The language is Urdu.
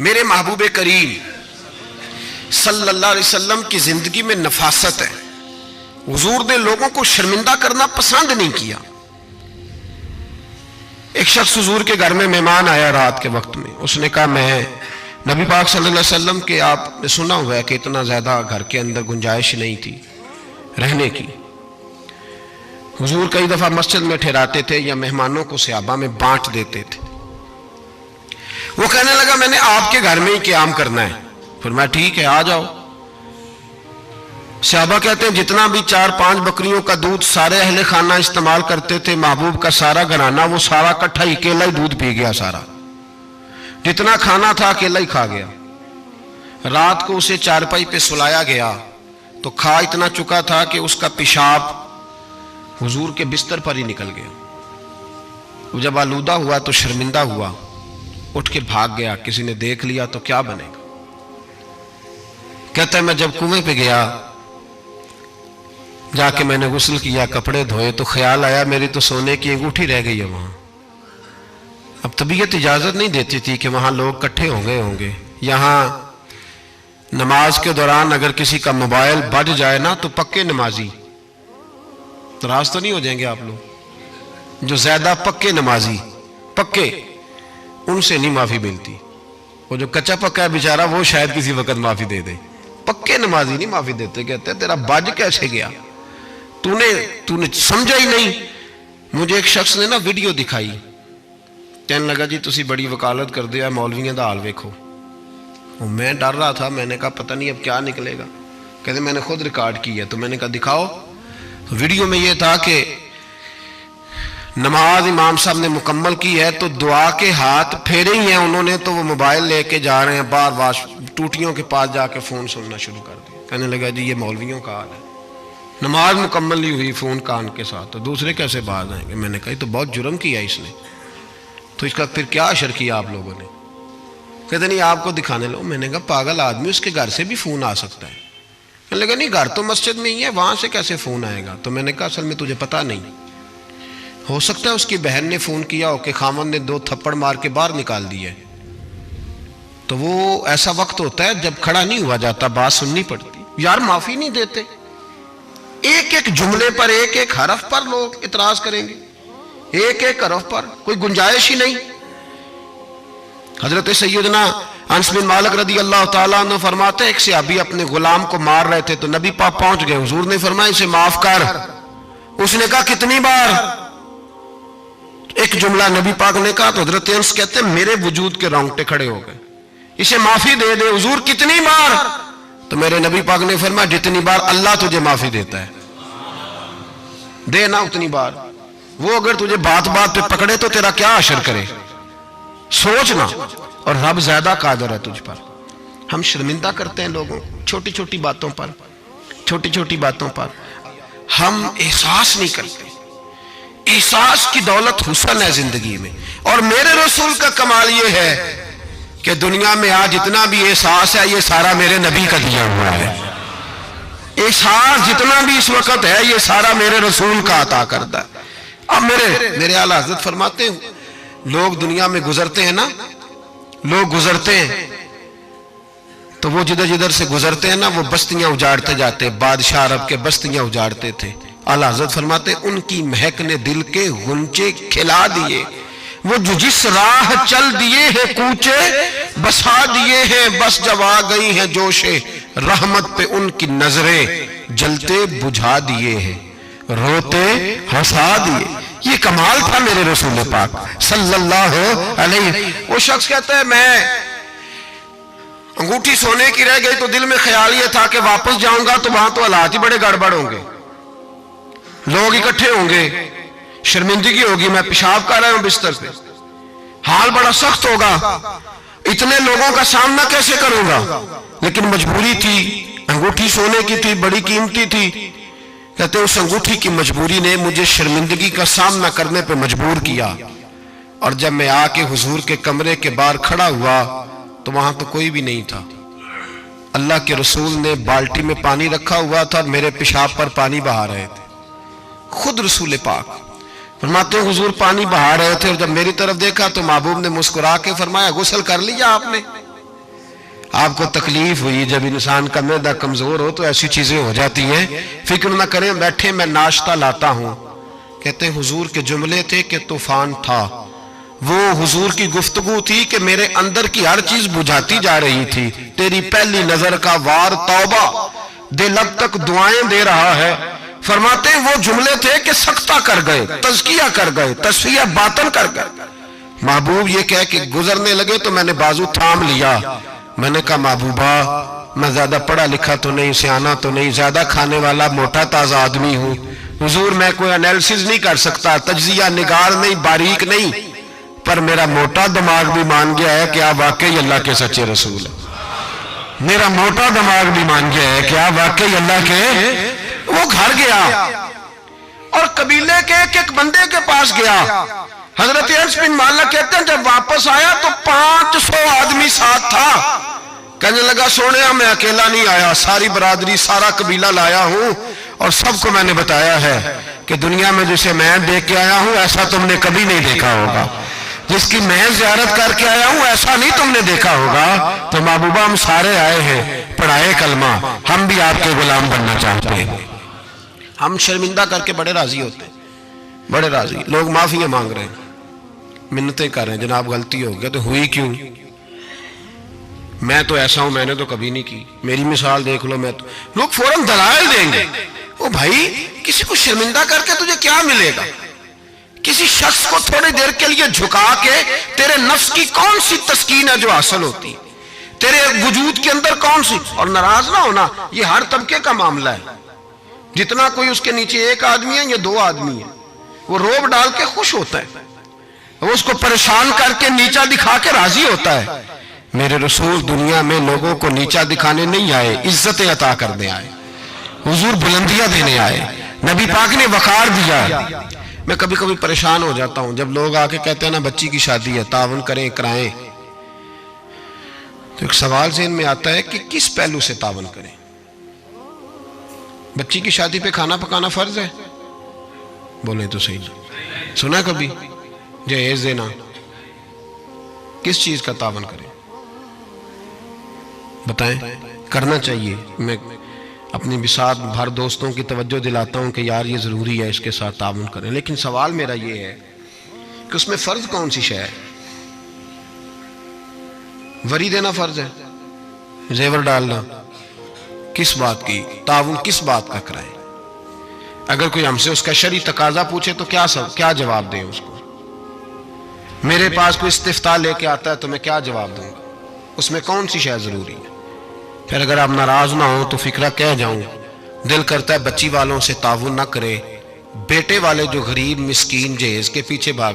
میرے محبوب کریم صلی اللہ علیہ وسلم کی زندگی میں نفاست ہے. حضور نے لوگوں کو شرمندہ کرنا پسند نہیں کیا. ایک شخص حضور کے گھر میں مہمان آیا رات کے وقت میں. اس نے کہا میں نبی پاک صلی اللہ علیہ وسلم کے آپ نے سنا ہوا ہے کہ اتنا زیادہ گھر کے اندر گنجائش نہیں تھی رہنے کی. حضور کئی دفعہ مسجد میں ٹھہراتے تھے یا مہمانوں کو صحابہ میں بانٹ دیتے تھے. وہ کہنے لگا میں نے آپ کے گھر میں ہی قیام کرنا ہے. فرمایا ٹھیک ہے آ جاؤ. صحابہ کہتے ہیں جتنا بھی 4-5 بکریوں کا دودھ سارے اہل خانہ استعمال کرتے تھے، محبوب کا سارا گھرانہ وہ سارا کٹھا ہی اکیلا ہی دودھ پی گیا. سارا جتنا کھانا تھا اکیلا ہی کھا گیا. رات کو اسے چارپائی پہ سلایا گیا تو کھا اتنا چکا تھا کہ اس کا پیشاب حضور کے بستر پر ہی نکل گیا. وہ جب آلودہ ہوا تو شرمندہ ہوا، اٹھ کے بھاگ گیا. کسی نے دیکھ لیا تو کیا بنے گا. کہتا ہے میں جب کنویں پہ گیا، جا کے میں نے غسل کیا، کپڑے دھوئے تو خیال آیا میری تو سونے کی انگوٹھی رہ گئی ہے وہاں. اب طبیعت اجازت نہیں دیتی تھی کہ وہاں لوگ کٹھے ہو گئے ہوں گے. یہاں نماز کے دوران اگر کسی کا موبائل بج جائے نا تو پکے نمازی، ناراض تو نہیں ہو جائیں گے آپ لوگ، جو زیادہ پکے نمازی پکے ان سے نہیں معافی ملتی. وہ جو کچا پکا ہے بیچارہ وہ شاید کسی وقت معافی دے دے، پکے نمازی نہیں معافی دیتے. کہتے تیرا بج کیسے گیا، تو نے سمجھا ہی نہیں. مجھے ایک شخص نے نا ویڈیو دکھائی، کہنے لگا جی تسی بڑی وکالت کر دیا مولویاں دا حال ویکھو. میں ڈر رہا تھا، میں نے کہا پتہ نہیں اب کیا نکلے گا. کہتے میں نے خود ریکارڈ کی ہے. تو میں نے کہا دکھاؤ. ویڈیو میں یہ تھا کہ نماز امام صاحب نے مکمل کی ہے تو دعا کے ہاتھ پھیرے ہی ہیں انہوں نے، تو وہ موبائل لے کے جا رہے ہیں بار بار ٹوٹیوں کے پاس جا کے فون سننا شروع کر دیا. کہنے لگا جی یہ مولویوں کا حال ہے، نماز مکمل نہیں ہوئی فون کان کے ساتھ، تو دوسرے کیسے باز آئیں گے. میں نے کہا یہ تو بہت جرم کیا اس نے، تو اس کا پھر کیا اشر کیا آپ لوگوں نے. کہتے نہیں آپ کو دکھانے لو. میں نے کہا پاگل آدمی، اس کے گھر سے بھی فون آ سکتا ہے. کہنے لگا نہیں گھر تو مسجد میں ہی ہے، وہاں سے کیسے فون آئے گا. تو میں نے کہا اصل میں تجھے پتہ نہیں، ہو سکتا ہے اس کی بہن نے فون کیا ہو کہ خامن نے 2 تھپڑ مار کے باہر نکال دی ہے. تو وہ ایسا وقت ہوتا ہے جب کھڑا نہیں ہوا جاتا، بات سننی پڑتی. یار معافی نہیں دیتے، ایک ایک جملے پر ایک ایک حرف پر لوگ اعتراض کریں گے، ایک ایک حرف پر کوئی گنجائش ہی نہیں. حضرت سیدنا انس بن مالک رضی اللہ تعالیٰ عنہ فرماتے ہیں ایک صحابی اپنے غلام کو مار رہے تھے تو نبی پاک پہنچ گئے. حضور نے فرمایا اسے معاف کر. اس نے کہا کتنی بار. ایک جملہ نبی پاک نے کہا تو حضرت انس کہتے ہیں میرے وجود کے رونگٹے کھڑے ہو گئے. اسے معافی دے دے. حضور کتنی بار. تو میرے نبی پاک نے فرمایا جتنی بار اللہ تجھے معافی دیتا ہے دے نا اتنی بار. وہ اگر تجھے بات بات پہ پکڑے تو تیرا کیا اثر کرے. سوچنا. اور رب زیادہ قادر ہے تجھ پر. ہم شرمندہ کرتے ہیں لوگوں چھوٹی چھوٹی باتوں پر، چھوٹی چھوٹی باتوں پر ہم احساس نہیں کرتے. احساس کی دولت حسن ہے زندگی میں. اور میرے رسول کا کمال یہ ہے کہ دنیا میں آج جتنا بھی احساس ہے یہ سارا میرے نبی کا دیا ہوا ہے. احساس جتنا بھی اس وقت ہے یہ سارا میرے رسول کا عطا کرتا ہے. اب میرے اعلیٰ حضرت فرماتے ہیں لوگ دنیا میں گزرتے ہیں نا، لوگ گزرتے ہیں تو وہ جدھر جدھر سے گزرتے ہیں نا وہ بستیاں اجاڑتے جاتے. بادشاہ عرب کے بستیاں اجاڑتے تھے. اعلیٰ حضرت فرماتے ان کی مہک نے دل کے غنچے کھلا دیے. وہ جو جس راہ چل دیے ہیں کوچے بسا دیے ہیں، بس جب آ گئی ہیں جوش رحمت پہ ان کی نظریں جلتے بجھا دیے ہیں، روتے ہنسا دیے. یہ کمال تھا میرے رسول پاک صلی اللہ علیہ. وہ شخص کہتا ہے میں انگوٹھی سونے کی رہ گئی تو دل میں خیال یہ تھا کہ واپس جاؤں گا تو وہاں تو حالات ہی بڑے گڑبڑ ہوں گے، لوگ اکٹھے ہوں گے، شرمندگی ہوگی، میں پیشاب کر رہا ہوں بستر پہ، حال بڑا سخت ہوگا، اتنے لوگوں کا سامنا کیسے کروں گا. لیکن مجبوری تھی، انگوٹھی سونے کی تھی، بڑی قیمتی تھی. کہتے ہیں اس انگوٹھی کی مجبوری نے مجھے شرمندگی کا سامنا کرنے پہ مجبور کیا. اور جب میں آ کے حضور کے کمرے کے باہر کھڑا ہوا تو وہاں تو کوئی بھی نہیں تھا. اللہ کے رسول نے بالٹی میں پانی رکھا ہوا تھا اور میرے پیشاب پر پانی بہا رہے تھے. خود رسول پاک فرماتے ہیں حضور پانی بہا رہے تھے اور جب میری طرف دیکھا تو محبوب نے مسکرا کے فرمایا غسل کر لیا آپ نے. آپ کو تکلیف ہوئی جب انسان کا معدہ کمزور ہو تو ایسی چیزیں ہو جاتی ہیں، فکر نہ کریں، بیٹھے میں ناشتہ لاتا ہوں۔ کہتے ہیں حضور کے جملے تھے کہ طوفان تھا، وہ حضور کی گفتگو تھی کہ میرے اندر کی ہر چیز بجھاتی جا رہی تھی۔ تیری پہلی نظر کا وار توبہ، دل اب تک دعائیں دے رہا ہے۔ فرماتے ہیں وہ جملے تھے کہ سکتہ کر گئے، تزکیہ کر گئے، تصفیہ باطن کر گئے۔ محبوب یہ کہہ کہ گزرنے لگے تو میں نے بازو تھام لیا، میں نے کہا محبوبہ میں زیادہ پڑھا لکھا تو نہیں، سیانا تو نہیں، زیادہ کھانے والا موٹا تازہ آدمی ہوں، حضور میں کوئی انالیسز نہیں کر سکتا، تجزیہ نگار نہیں، باریک نہیں، پر میرا موٹا دماغ بھی مان گیا ہے کہ آپ واقعی اللہ کے سچے رسول ہیں۔ میرا موٹا دماغ بھی مان گیا ہے کہ آپ واقعی اللہ کے۔ وہ گھر گیا اور قبیلے کے ایک بندے کے پاس گیا۔ حضرت انس بن مالک کہتے ہیں جب واپس آیا تو 500 آدمی ساتھ تھا۔ کہنے لگا سونیا میں اکیلا نہیں آیا، ساری برادری سارا قبیلہ لایا ہوں اور سب کو میں نے بتایا ہے کہ دنیا میں جسے میں دیکھ کے آیا ہوں ایسا تم نے کبھی نہیں دیکھا ہوگا، جس کی میں زیارت کر کے آیا ہوں ایسا نہیں تم نے دیکھا ہوگا۔ تو محبوبہ ہم سارے آئے ہیں، پڑھائے کلمہ، ہم بھی آپ کے غلام بننا چاہتے ہیں۔ ہم شرمندہ کر کے بڑے راضی ہوتے ہیں، بڑے راضی، لوگ معافیاں مانگ رہے ہیں، منتیں کر رہے ہیں، جناب غلطی ہو گیا تو ہوئی کیوں؟ میں تو ایسا ہوں، میں نے تو کبھی نہیں کی، میری مثال دیکھ لو، میں تو، لوگ فوراً دلائل دیں گے۔ او بھائی کسی کو شرمندہ کر کے تجھے کیا ملے گا؟ کسی شخص کو تھوڑی دیر کے لیے جھکا کے تیرے نفس کی کون سی تسکین ہے جو حاصل ہوتی، تیرے وجود کے اندر کون سی؟ اور ناراض نہ ہونا، یہ ہر طبقے کا معاملہ ہے، جتنا کوئی اس کے نیچے ایک آدمی ہے یا 2 آدمی ہے، وہ روب ڈال کے خوش ہوتا ہے، وہ اس کو پریشان کر کے نیچا دکھا کے راضی ہوتا ہے۔ میرے رسول دنیا میں لوگوں کو نیچا دکھانے نہیں آئے، عزتیں عطا کرنے آئے، حضور بلندیاں دینے آئے، نبی پاک نے وقار دیا۔ میں کبھی کبھی پریشان ہو جاتا ہوں جب لوگ آ کے کہتے ہیں نا بچی کی شادی ہے، تعاون کریں کرائیں، تو ایک سوال ذہن میں آتا ہے کہ کس پہلو سے تعاون کریں؟ بچی کی شادی پہ کھانا پکانا فرض ہے؟ بولے تو صحیح نہیں سنا کبھی؟ جہیز دینا، کس چیز کا تعاون کریں بتائیں؟ کرنا چاہیے۔ میں اپنی بساط بھر دوستوں کی توجہ دلاتا ہوں کہ یار یہ ضروری ہے، اس کے ساتھ تعاون کریں، لیکن سوال میرا یہ ہے کہ اس میں فرض کون سی شے ہے؟ وری دینا فرض ہے، زیور ڈالنا کس بات کی؟ تعاون کس بات کا کرائیں؟ اگر کوئی ہم سے اس کا شرعی تقاضا پوچھے تو کیا جواب دیں اس کو؟ میرے پاس کوئی استفتاء لے کے آتا ہے تو میں کیا جواب دوں گا؟ اس میں کون سی شے ضروری ہے؟ پھر اگر آپ ناراض نہ ہوں تو فکرہ کہہ جاؤں، دل کرتا ہے بچی والوں سے تعاون نہ کرے، بیٹے والے جو غریب مسکین جہیز کے پیچھے بھاگ